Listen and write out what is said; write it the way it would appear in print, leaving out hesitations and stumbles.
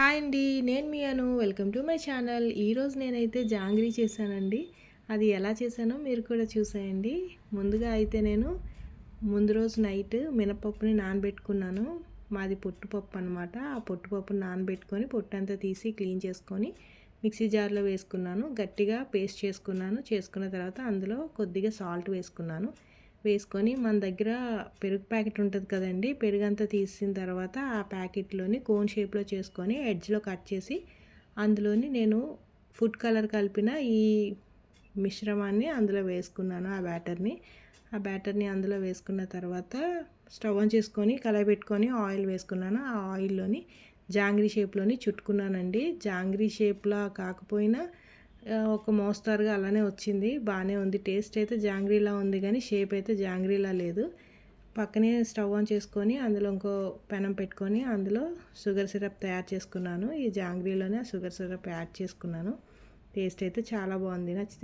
Hi అండి, నేను మీ Anu. Welcome to my channel. ఈరోజు నేనైతే జాంగ్రీ చేశానండి. అది ఎలా చేశానో మీరు కూడా చూసేయండి. ముందుగా అయితే నేను ముందు రోజు నైట్ మినపప్పుని నానబెట్టుకున్నాను. మాది పొట్టుపప్పు అనమాట. ఆ పొట్టుపప్పుని నానబెట్టుకొని పొట్టంతా తీసి క్లీన్ చేసుకొని మిక్సీ జార్లో వేసుకున్నాను. గట్టిగా పేస్ట్ చేసుకున్న తర్వాత అందులో కొద్దిగా సాల్ట్ వేసుకొని మన దగ్గర పెరుగు ప్యాకెట్ ఉంటుంది కదండి, పెరుగంతా తీసిన తర్వాత ఆ ప్యాకెట్లోని కోన్ షేప్లో చేసుకొని ఎడ్జ్లో కట్ చేసి అందులోని నేను ఫుడ్ కలర్ కలిపిన ఈ మిశ్రమాన్ని అందులో వేసుకున్నాను. ఆ బ్యాటర్ని అందులో వేసుకున్న తర్వాత స్టవ్ ఆన్ చేసుకొని కళాయి పెట్టుకొని ఆయిల్ వేసుకున్నాను. ఆ ఆయిల్లోని జాంగ్రీ షేప్లోని చుట్టుకున్నానండి. జాంగ్రీ షేప్లా కాకపోయినా ఒక మోస్తారుగా అలానే వచ్చింది. బాగానే ఉంది. టేస్ట్ అయితే జాంగ్రీలా ఉంది కానీ షేప్ అయితే జాంగ్రీలా లేదు. పక్కనే స్టవ్ ఆన్ చేసుకొని అందులో ఇంకో పెనం పెట్టుకొని అందులో షుగర్ సిరప్ తయారు చేసుకున్నాను. ఈ జాంగ్రీలోనే షుగర్ సిరప్ యాడ్ చేసుకున్నాను. టేస్ట్ అయితే చాలా బాగుంది. నచ్చితే